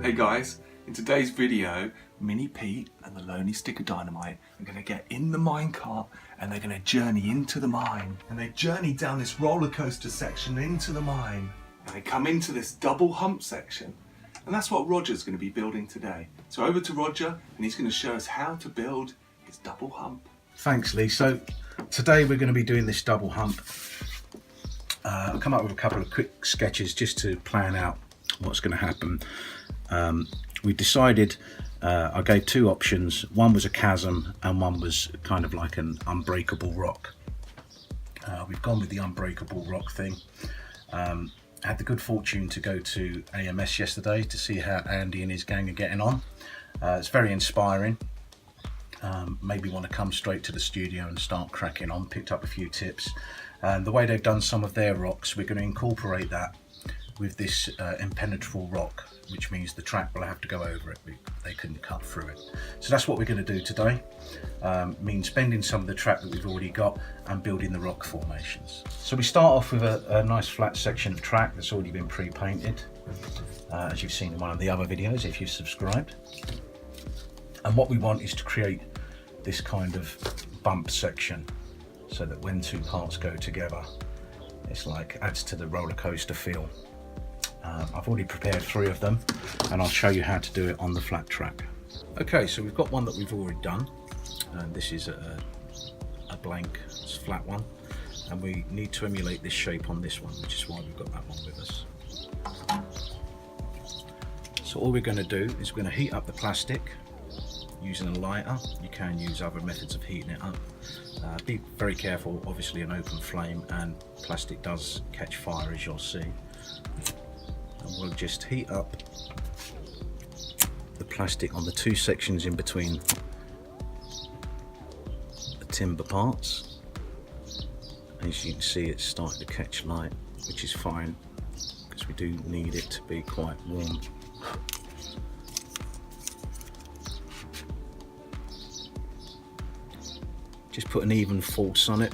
Hey guys, in today's video, Mini Pete and the lonely Stick of Dynamite are going to get in the minecart and they're going to journey into the mine. And they journey down this roller coaster section into the mine. And they come into this double hump section. And that's what Roger's going to be building today. So over to Roger and he's going to show us how to build his double hump. Thanks, Lee. So today we're going to be doing this double hump. I'll come up with a couple of quick sketches just to plan out what's going to happen. We decided, I gave two options. One was a chasm and one was kind of like an unbreakable rock. We've gone with the unbreakable rock thing. I had the good fortune to go to AMS yesterday to see how Andy and his gang are getting on. It's very inspiring. Made me want to come straight to the studio and start cracking on. Picked up a few tips. And the way they've done some of their rocks, we're going to incorporate that with this impenetrable rock, which means the track will have to go over it. They couldn't cut through it. So that's what we're going to do today. Means bending some of the track that we've already got and building the rock formations. So we start off with a nice flat section of track that's already been pre-painted, as you've seen in one of the other videos if you've subscribed. And what we want is to create this kind of bump section so that when two parts go together, it's like adds to the roller coaster feel. I've already prepared 3 of them and I'll show you how to do it on the flat track. Okay, so we've got one that we've already done, and this is a blank flat one, and we need to emulate this shape on this one, which is why we've got that one with us. So all we're going to do is we're going to heat up the plastic using a lighter. You can use other methods of heating it up. Be very careful, obviously an open flame and plastic does catch fire, as you'll see. And we'll just heat up the plastic on the 2 sections in between the timber parts. As you can see, it's starting to catch light, which is fine because we do need it to be quite warm. Just put an even force on it,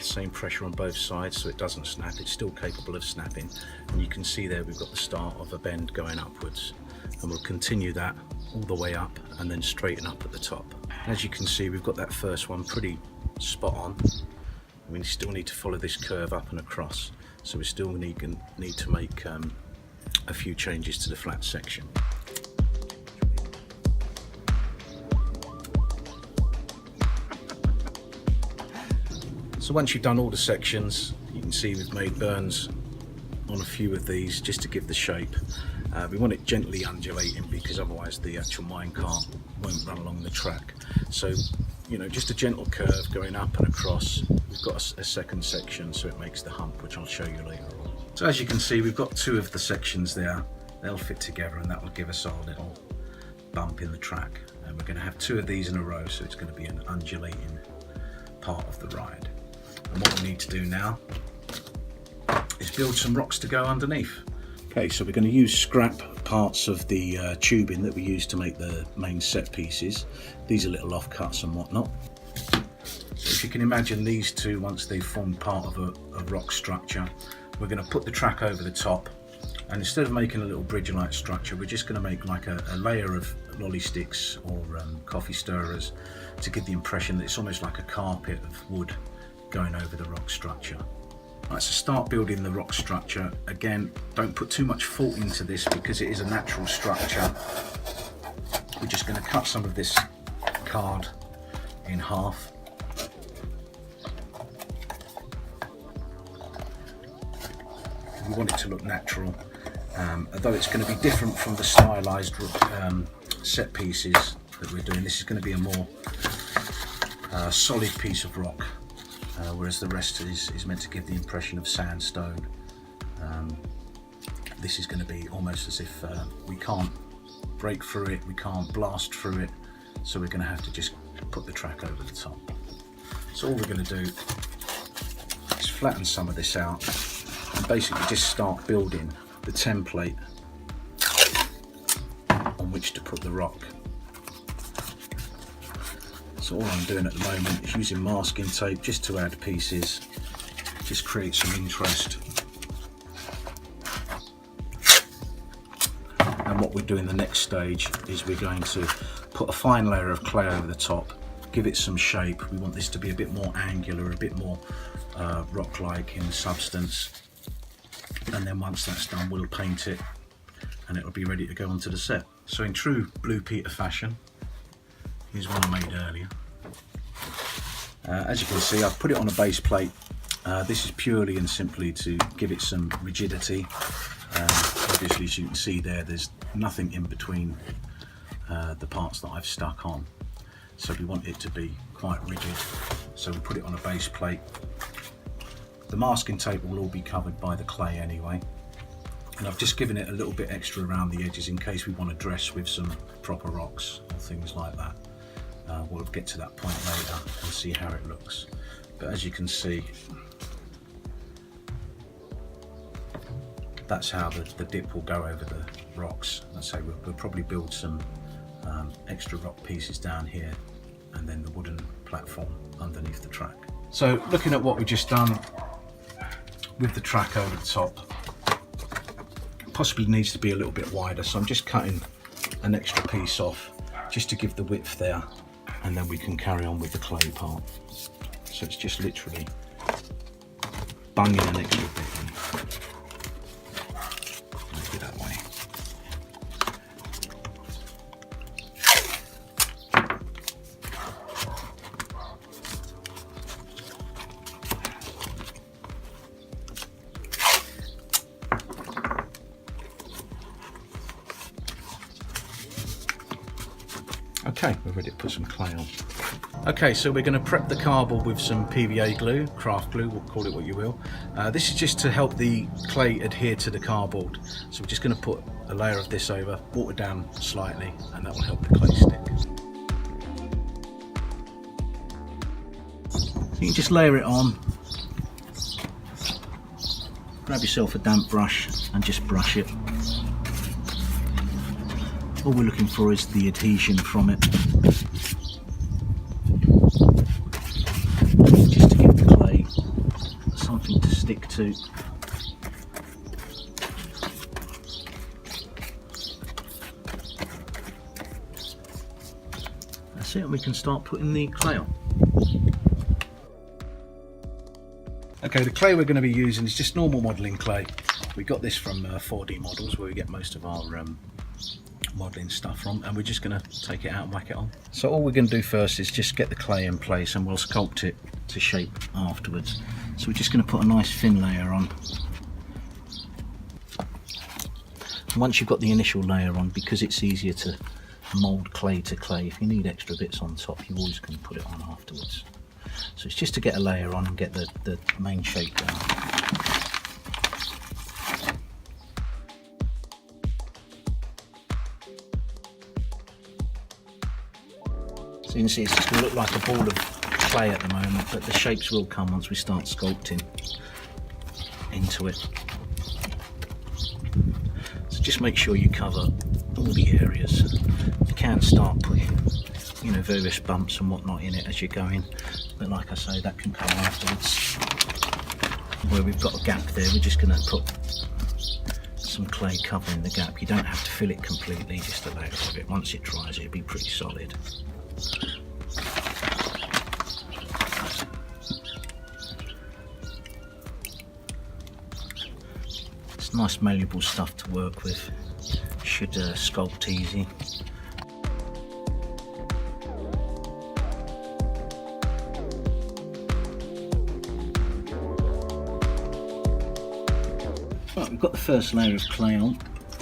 same pressure on both sides so it doesn't snap. It's still capable of snapping, and you can see there we've got the start of a bend going upwards, and we'll continue that all the way up and then straighten up at the top. As you can see, we've got that first one pretty spot on. We still need to follow this curve up and across, so we still need to make a few changes to the flat section. So once you've done all the sections, you can see we've made burns on a few of these just to give the shape. We want it gently undulating because otherwise the actual minecart won't run along the track. So, you know, just a gentle curve going up and across. We've got a second section, so it makes the hump, which I'll show you later on. So as you can see, we've got 2 of the sections there. They'll fit together and that will give us our little bump in the track. And we're going to have 2 of these in a row, so it's going to be an undulating part of the ride. And what we need to do now is build some rocks to go underneath. Okay, so we're going to use scrap parts of the tubing that we used to make the main set pieces. These are little offcuts and whatnot. So if you can imagine these 2, once they've formed part of a rock structure, we're going to put the track over the top, and instead of making a little bridge-like structure, we're just going to make like a layer of lolly sticks or coffee stirrers to give the impression that it's almost like a carpet of wood going over the rock structure. Right, so start building the rock structure. Again, don't put too much thought into this because it is a natural structure. We're just going to cut some of this card in half. We want it to look natural, although it's going to be different from the stylized set pieces that we're doing. This is going to be a more solid piece of rock. Whereas the rest is meant to give the impression of sandstone. This is going to be almost as if we can't break through it, we can't blast through it, so we're going to have to just put the track over the top. So all we're going to do is flatten some of this out and basically just start building the template on which to put the rock. So all I'm doing at the moment is using masking tape just to add pieces, just create some interest. And what we do in the next stage is we're going to put a fine layer of clay over the top, give it some shape. We want this to be a bit more angular, a bit more rock-like in substance. And then once that's done, we'll paint it and it'll be ready to go onto the set. So in true Blue Peter fashion, here's one I made earlier. As you can see, I've put it on a base plate. This is purely and simply to give it some rigidity. Obviously, as you can see there's nothing in between the parts that I've stuck on. So we want it to be quite rigid. So we put it on a base plate. The masking tape will all be covered by the clay anyway. And I've just given it a little bit extra around the edges in case we want to dress with some proper rocks or things like that. We'll get to that point later and see how it looks. But as you can see, that's how the dip will go over the rocks. I'd say we'll probably build some extra rock pieces down here and then the wooden platform underneath the track. So looking at what we just done with the track over the top, possibly needs to be a little bit wider, so I'm just cutting an extra piece off just to give the width there, and then we can carry on with the clay part. So it's just literally bunging an extra bit in. Maybe that way. Okay, we're ready to put some clay on. Okay, so we're going to prep the cardboard with some PVA glue, craft glue, we'll call it what you will. This is just to help the clay adhere to the cardboard. So we're just going to put a layer of this over, water down slightly, and that will help the clay stick. So you can just layer it on. Grab yourself a damp brush and just brush it. All we're looking for is the adhesion from it. Just to give the clay something to stick to. That's it, and we can start putting the clay on. Okay, the clay we're going to be using is just normal modelling clay. We got this from 4D Models, where we get most of our modelling stuff from, and we're just going to take it out and whack it on. So all we're going to do first is just get the clay in place, and we'll sculpt it to shape afterwards. So we're just going to put a nice thin layer on. And once you've got the initial layer on, because it's easier to mould clay to clay, if you need extra bits on top, you always can put it on afterwards. So it's just to get a layer on and get the main shape down. So you can see it's just going to look like a ball of clay at the moment, but the shapes will come once we start sculpting into it. So just make sure you cover all the areas. You can start putting, you know, various bumps and whatnot in it as you're going, but like I say, that can come afterwards. Where we've got a gap there, we're just going to put some clay covering the gap. You don't have to fill it completely, just a layer of it. Once it dries, it'll be pretty solid. It's nice malleable stuff to work with, should sculpt easy. Right, we've got the first layer of clay on.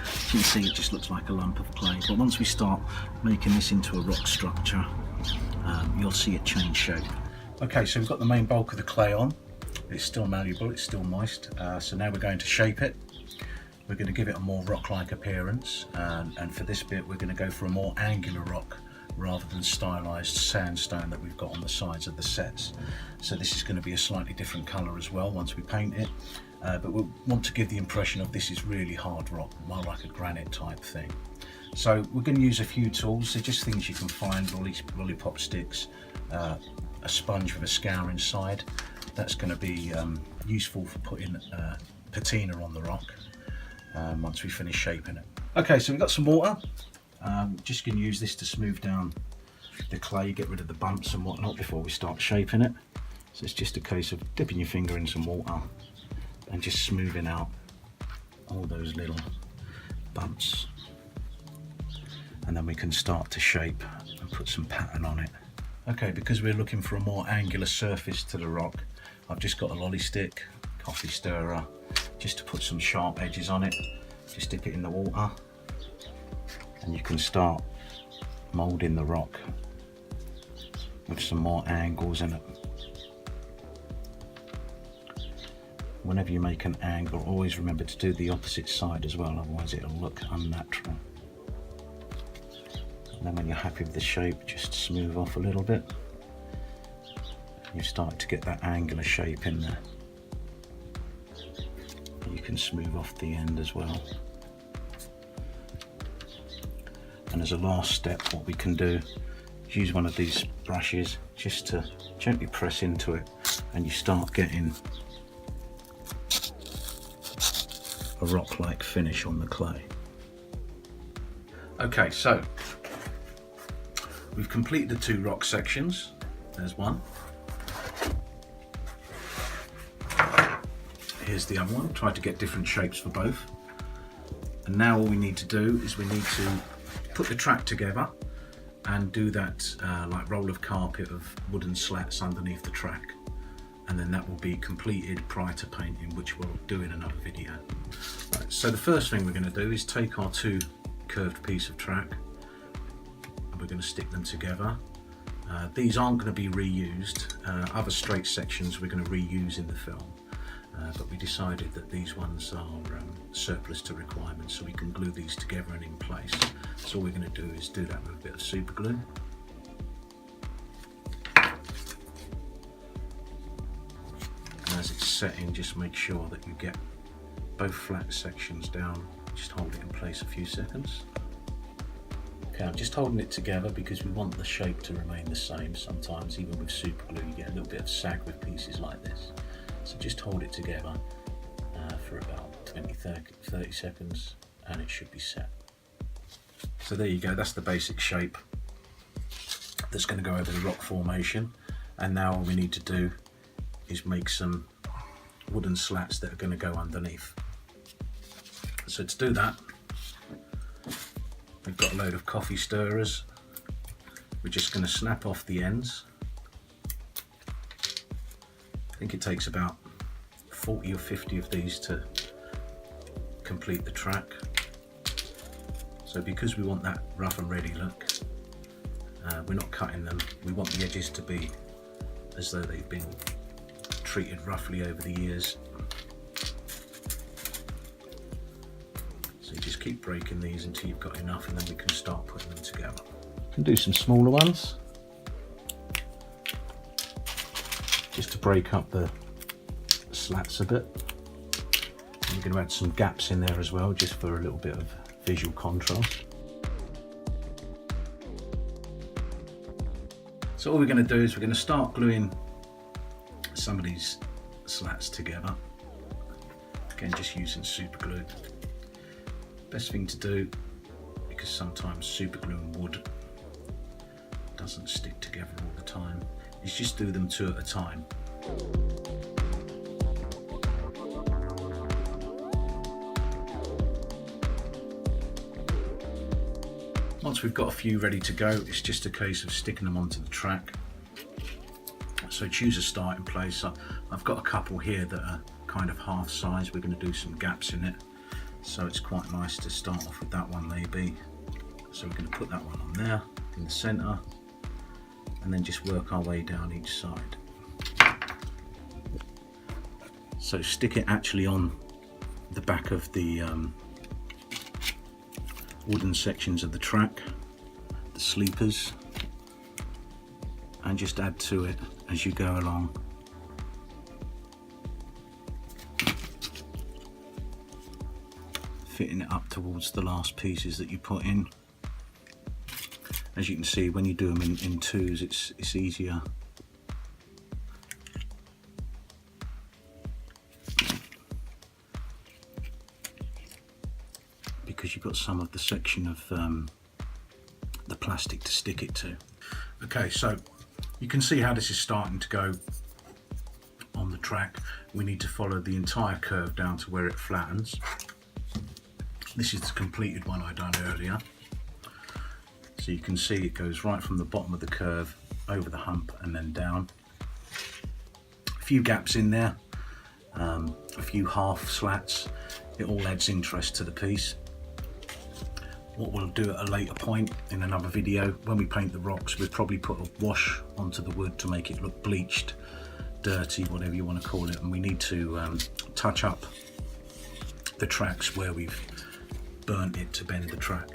As you can see, it just looks like a lump of clay, but once we start making this into a rock structure, you'll see it change shape. Okay, so we've got the main bulk of the clay on. It's still malleable, it's still moist, so now we're going to shape it. We're going to give it a more rock-like appearance, and for this bit we're going to go for a more angular rock rather than stylized sandstone that we've got on the sides of the sets. So this is going to be a slightly different colour as well once we paint it, but we want to give the impression of this is really hard rock, more like a granite type thing. So we're going to use a few tools. They're just things you can find, lollipop sticks, a sponge with a scour inside. That's going to be useful for putting patina on the rock once we finish shaping it. Okay, so we've got some water. Just going to use this to smooth down the clay, get rid of the bumps and whatnot before we start shaping it. So it's just a case of dipping your finger in some water and just smoothing out all those little bumps. And then we can start to shape and put some pattern on it. Okay, because we're looking for a more angular surface to the rock, I've just got a lolly stick, coffee stirrer, just to put some sharp edges on it. Just dip it in the water and you can start moulding the rock with some more angles in it. Whenever you make an angle, always remember to do the opposite side as well, otherwise it'll look unnatural. And then when you're happy with the shape, just smooth off a little bit. You've started to get that angular shape in there. You can smooth off the end as well. And as a last step, what we can do is use one of these brushes just to gently press into it, and you start getting a rock-like finish on the clay. Okay, so we've completed the 2 rock sections. There's one. Here's the other one. Tried to get different shapes for both. And now all we need to do is we need to put the track together and do that like roll of carpet of wooden slats underneath the track. And then that will be completed prior to painting, which we'll do in another video. Right, so the first thing we're going to do is take our 2 curved pieces of track and we're going to stick them together. These aren't going to be reused. Other straight sections we're going to reuse in the film. But we decided that these ones are surplus to requirements, so we can glue these together and in place. So all we're going to do is do that with a bit of super glue. And as it's setting, just make sure that you get both flat sections down. Just hold it in place a few seconds. Okay, I'm just holding it together because we want the shape to remain the same. Sometimes even with super glue you get a little bit of sag with pieces like this. So just hold it together for about 20-30 seconds and it should be set. So there you go, that's the basic shape that's going to go over the rock formation. And now all we need to do is make some wooden slats that are going to go underneath. So to do that, we've got a load of coffee stirrers. We're just going to snap off the ends. I think it takes about 40 or 50 of these to complete the track. So because we want that rough and ready look, we're not cutting them. We want the edges to be as though they've been treated roughly over the years. So you just keep breaking these until you've got enough, and then we can start putting them together. You can do some smaller ones, just to break up the slats a bit. And we're going to add some gaps in there as well, just for a little bit of visual contrast. So all we're going to do is we're going to start gluing some of these slats together. Again, just using super glue. Best thing to do, because sometimes super glue and wood doesn't stick together all the time, is just do them 2 at a time. Once we've got a few ready to go, it's just a case of sticking them onto the track. So choose a starting place. I've got a couple here that are kind of half size. We're going to do some gaps in it, so it's quite nice to start off with that one maybe. So we're going to put that one on there in the center, and then just work our way down each side. So stick it actually on the back of the wooden sections of the track, the sleepers, and just add to it as you go along. Fitting it up towards the last pieces that you put in. As you can see, when you do them in 2s, it's easier. because you've got some of the section of the plastic to stick it to. Okay, so you can see how this is starting to go on the track. We need to follow the entire curve down to where it flattens. This is the completed one I done earlier. So you can see it goes right from the bottom of the curve over the hump and then down. A few gaps in there, a few half slats. It all adds interest to the piece. What we'll do at a later point in another video, when we paint the rocks, we'll probably put a wash onto the wood to make it look bleached, dirty, whatever you want to call it, and we need to touch up the tracks where we've burnt it to bend the track.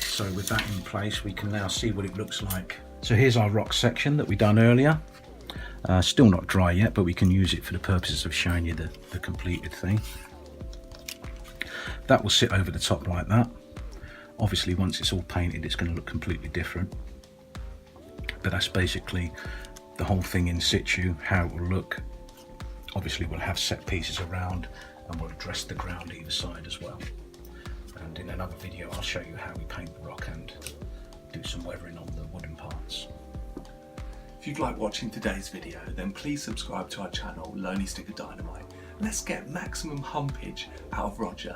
So with that in place, we can now see what it looks like. So here's our rock section that we done earlier. Still not dry yet, but we can use it for the purposes of showing you the completed thing. That will sit over the top like that. Obviously once it's all painted it's going to look completely different, but that's basically the whole thing in situ, how it will look. Obviously we'll have set pieces around and we'll address the ground either side as well. And in another video I'll show you how we paint the rock and do some weathering on the wooden parts. If you've liked watching today's video, then please subscribe to our channel, Stick of Dynamite. Let's get maximum humpage out of Roger.